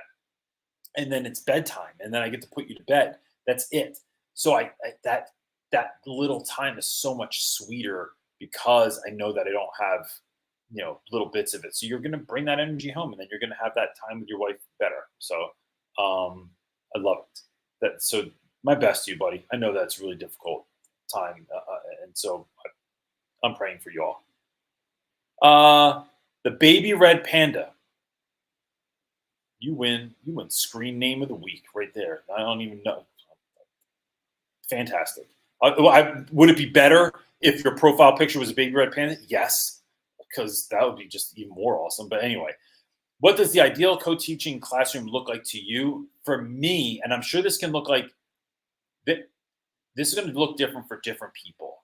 S1: And then it's bedtime, and then I get to put you to bed. That's it. So that little time is so much sweeter because I know that I don't have, little bits of it. So you're going to bring that energy home, and then you're going to have that time with your wife better. So I love it. So my best to you, buddy. I know that's really difficult time, and so I'm praying for you all. The baby red panda. You win screen name of the week right there. I don't even know. Fantastic. Would it be better if your profile picture was a baby red panda? Yes, because that would be just even more awesome. But anyway, what does the ideal co-teaching classroom look like to you? For me, and I'm sure this can look like, this is going to look different for different people.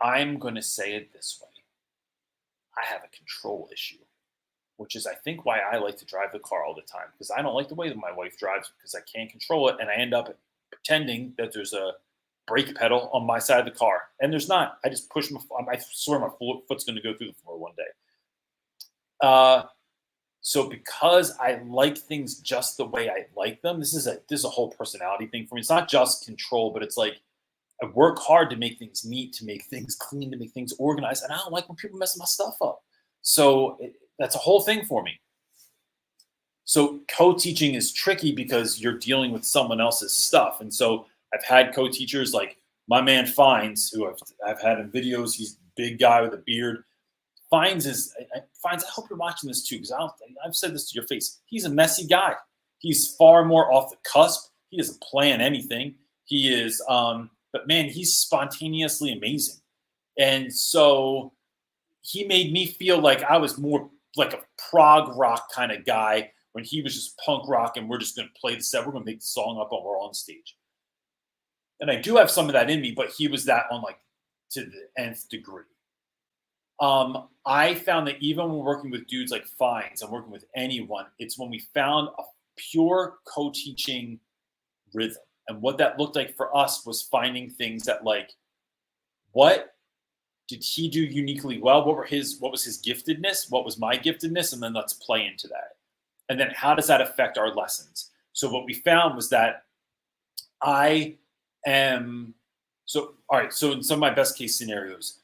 S1: I'm going to say it this way. I have a control issue, which is, I think, why I like to drive the car all the time, because I don't like the way that my wife drives, because I can't control it, and I end up pretending that there's a brake pedal on my side of the car, and there's not. I just push I swear my foot's going to go through the floor one day. So because I like things just the way I like them, this is a whole personality thing for me. It's not just control, but it's like, I work hard to make things neat, to make things clean, to make things organized, and I don't like when people mess my stuff up. So that's a whole thing for me. So co-teaching is tricky because you're dealing with someone else's stuff. And so I've had co-teachers like my man Fines, who I've had in videos. He's a big guy with a beard. Fines is Fines. I hope you're watching this too, because I've said this to your face. He's a messy guy. He's far more off the cusp. He doesn't plan anything. He is, but man, he's spontaneously amazing. And so he made me feel like I was more like a prog rock kind of guy when he was just punk rock, and we're just going to play the set. We're going to make the song up when we're on stage. And I do have some of that in me, but he was that on like to the nth degree. I found that even when working with dudes like Fines and working with anyone, it's when we found a pure co-teaching rhythm. And what that looked like for us was finding things that, like, what did he do uniquely well? What was his giftedness? What was my giftedness? And then let's play into that. And then how does that affect our lessons? So what we found was that all right, so in some of my best case scenarios,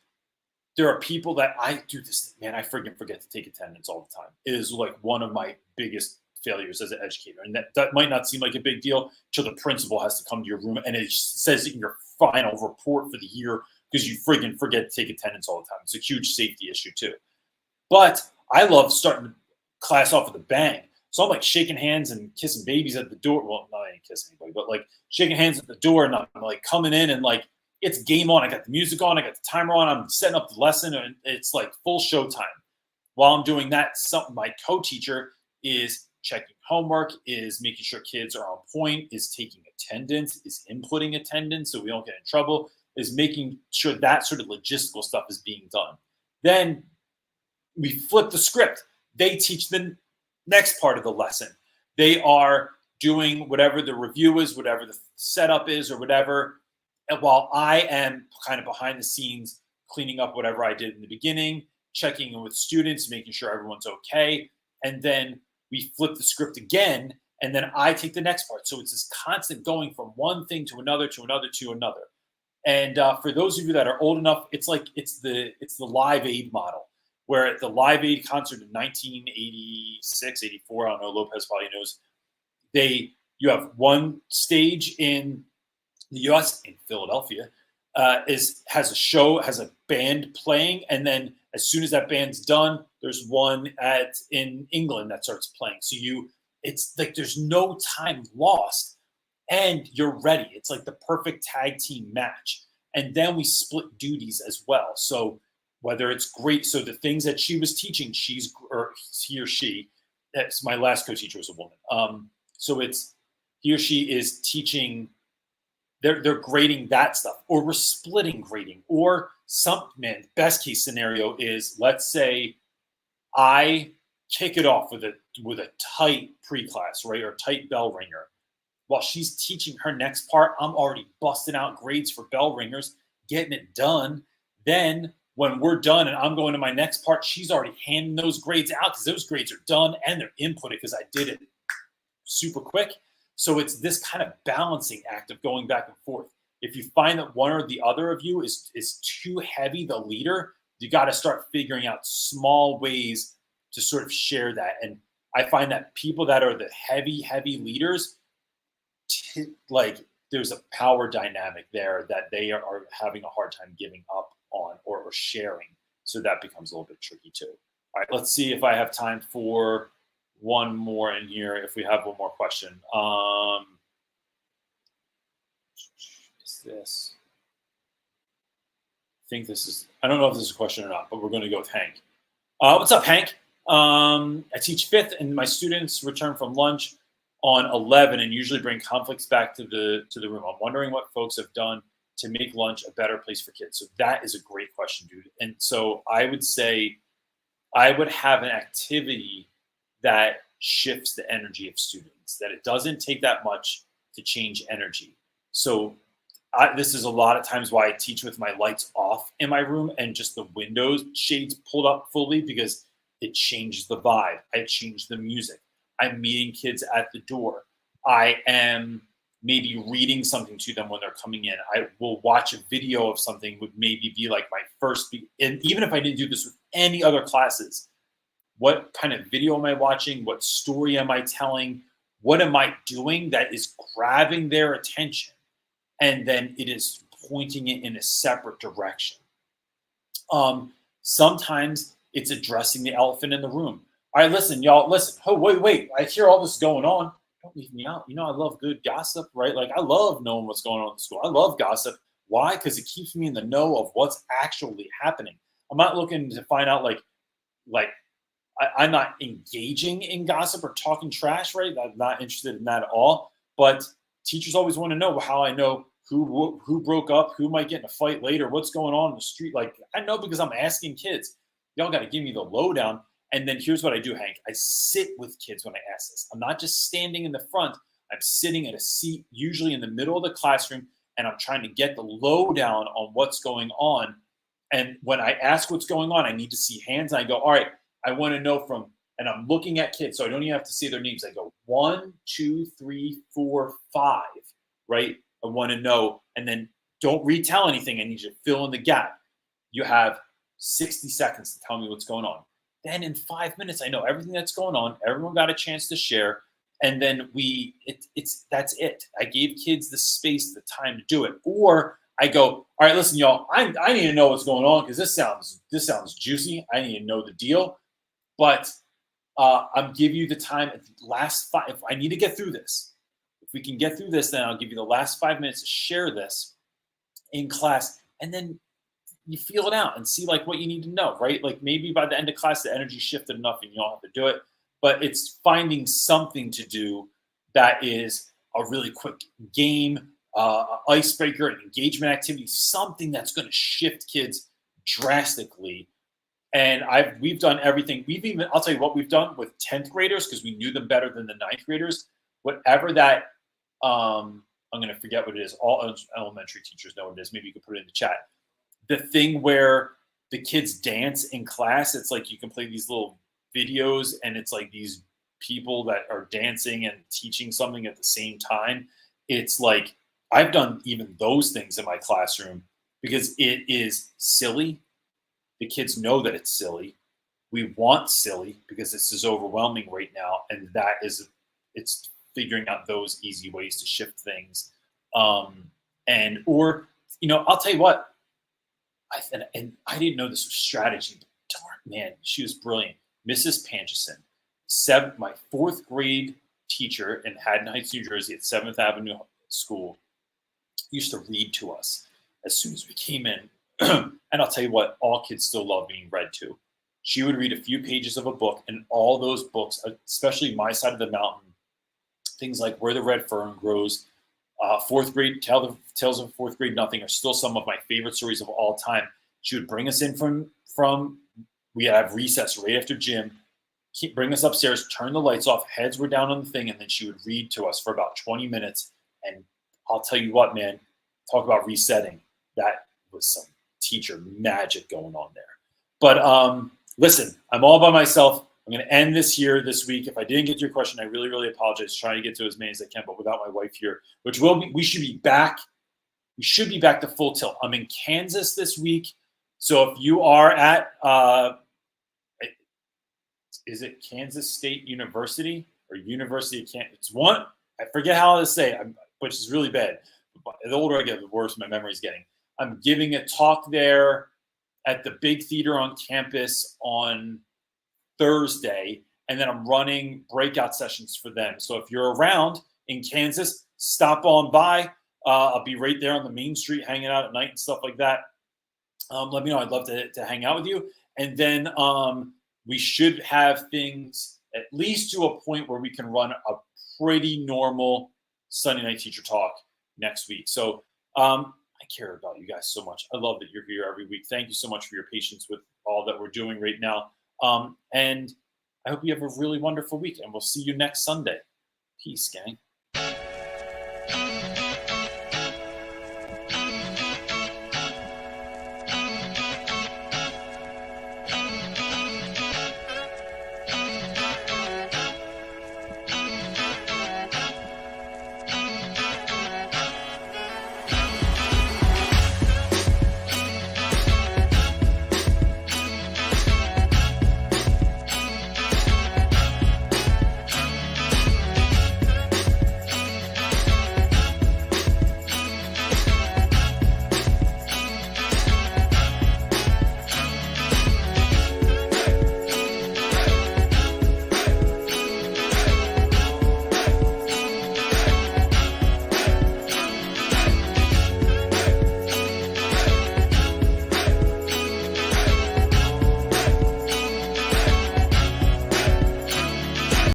S1: there are people that I do this, man, I forget to take attendance all the time. It is like one of my biggest failures as an educator. And that might not seem like a big deal till the principal has to come to your room and it says it in your final report for the year because you friggin' forget to take attendance all the time. It's a huge safety issue too. But I love starting class off with a bang. So I'm like shaking hands and kissing babies at the door. Well, not I ain't kissing anybody, but like shaking hands at the door, and I'm like coming in and like it's game on. I got the music on, I got the timer on, I'm setting up the lesson, and it's like full showtime. While I'm doing that, my co-teacher is checking homework, is making sure kids are on point, is taking attendance, is inputting attendance so we don't get in trouble, is making sure that sort of logistical stuff is being done. Then we flip the script. They teach the next part of the lesson. They are doing whatever the review is, whatever the setup is, or whatever. And while I am kind of behind the scenes cleaning up whatever I did in the beginning, checking in with students, making sure everyone's okay. And then we flip the script again, and then I take the next part. So it's this constant going from one thing to another, to another, to another. And for those of you that are old enough, it's the Live Aid model, where at the Live Aid concert in 1986, 84, I don't know, Lopez probably knows, you have one stage in the US, in Philadelphia, has a band playing, and then as soon as that band's done, there's one in England that starts playing. So it's like there's no time lost, and you're ready. It's like the perfect tag team match. And then we split duties as well. So whether it's great, so the things that she was teaching, he or she, that's my last co-teacher was a woman. So it's he or she is teaching. They're grading that stuff, or we're splitting grading, or best case scenario is, let's say I kick it off with a tight pre-class, right, or tight bell ringer. While she's teaching her next part, I'm already busting out grades for bell ringers, getting it done. Then when we're done and I'm going to my next part, she's already handing those grades out because those grades are done and they're inputted because I did it super quick. So it's this kind of balancing act of going back and forth. If you find that one or the other of you is too heavy, the leader, you got to start figuring out small ways to sort of share that. And I find that people that are the heavy leaders, like there's a power dynamic there that they are having a hard time giving up on or sharing. So that becomes a little bit tricky too. All right, let's see if I have time for one more in here. If we have one more question. Is this? I think this is, I don't know if this is a question or not, but we're going to go with Hank. What's up, Hank? I teach 5th and my students return from lunch on 11 and usually bring conflicts back to the room. I'm wondering what folks have done to make lunch a better place for kids. So that is a great question, dude. And so I would say I would have an activity that shifts the energy of students, that it doesn't take that much to change energy. So this is a lot of times why I teach with my lights off in my room and just the windows shades pulled up fully, because it changes the vibe. I change the music. I'm meeting kids at the door. I am maybe reading something to them when they're coming in. I will watch a video of something, would maybe be like my first, and even if I didn't do this with any other classes, what kind of video am I watching? What story am I telling? What am I doing that is grabbing their attention? And then it is pointing it in a separate direction. Sometimes It's addressing the elephant in the room. All right, listen, y'all, listen. Oh, wait. I hear all this going on. Don't leave me out. You know, I love good gossip, right? Like, I love knowing what's going on at the school. I love gossip. Why? Because it keeps me in the know of what's actually happening. I'm not looking to find out, I'm not engaging in gossip or talking trash, right? I'm not interested in that at all. But teachers always want to know how I know who broke up, who might get in a fight later, what's going on in the street. Like, I know because I'm asking kids. Y'all got to give me the lowdown. And then here's what I do, Hank. I sit with kids when I ask this. I'm not just standing in the front. I'm sitting at a seat, usually in the middle of the classroom, and I'm trying to get the lowdown on what's going on. And when I ask what's going on, I need to see hands. And I go, all right, I want to know from, and I'm looking at kids, so I don't even have to say their names. I go 1, 2, 3, 4, 5, right? I want to know, and then don't retell anything. I need you to fill in the gap. You have 60 seconds to tell me what's going on. Then in 5 minutes, I know everything that's going on. Everyone got a chance to share. And then that's it. I gave kids the space, the time to do it. Or I go, all right, listen, y'all, I need to know what's going on because this sounds juicy. I need to know the deal. But I'm giving you the time at the last 5. If I need to get through this, if we can get through this, then I'll give you the last 5 minutes to share this in class. And then you feel it out and see like what you need to know, right? Like maybe by the end of class, the energy shifted enough and you don't have to do it, but it's finding something to do that is a really quick game, icebreaker, an engagement activity, something that's going to shift kids drastically. And we've done everything. I'll tell you what we've done with 10th graders because we knew them better than the 9th graders. Whatever that, I'm going to forget what it is. All elementary teachers know what it is. Maybe you could put it in the chat. The thing where the kids dance in class, it's like you can play these little videos and it's like these people that are dancing and teaching something at the same time. It's like I've done even those things in my classroom because it is silly. The kids know that it's silly. We want silly because this is overwhelming right now. And it's figuring out those easy ways to shift things. Or, I'll tell you what, and I didn't know this was strategy, but darn, man, she was brilliant. Mrs. Panchison, my 4th grade teacher in Haddon Heights, New Jersey at 7th Avenue School, used to read to us as soon as we came in. And I'll tell you what, all kids still love being read to. She would read a few pages of a book, and all those books, especially My Side of the Mountain, things like Where the Red Fern Grows, 4th grade, Tales of 4th Grade Nothing are still some of my favorite stories of all time. She would bring us in from we have recess right after gym, bring us upstairs, turn the lights off, heads were down on the thing, and then she would read to us for about 20 minutes. And I'll tell you what, man, talk about resetting. That was some teacher magic going on there. But listen, I'm all by myself. I'm going to end this week. If I didn't get to your question, I really, really apologize. Trying to get to as many as I can, but without my wife here, we should be back. We should be back to full tilt. I'm in Kansas this week. So if you are at, is it Kansas State University or University of Kansas? It's one, I forget how to say it, which is really bad. The older I get, the worse my memory is getting. I'm giving a talk there at the big theater on campus on Thursday, and then I'm running breakout sessions for them. So if you're around in Kansas, stop on by. I'll be right there on the main street hanging out at night and stuff like that. Let me know. I'd love to hang out with you. And then we should have things at least to a point where we can run a pretty normal Sunday night teacher talk next week. So I care about you guys so much. I love that you're here every week. Thank you so much for your patience with all that we're doing right now. And I hope you have a really wonderful week, and we'll see you next Sunday. Peace, gang.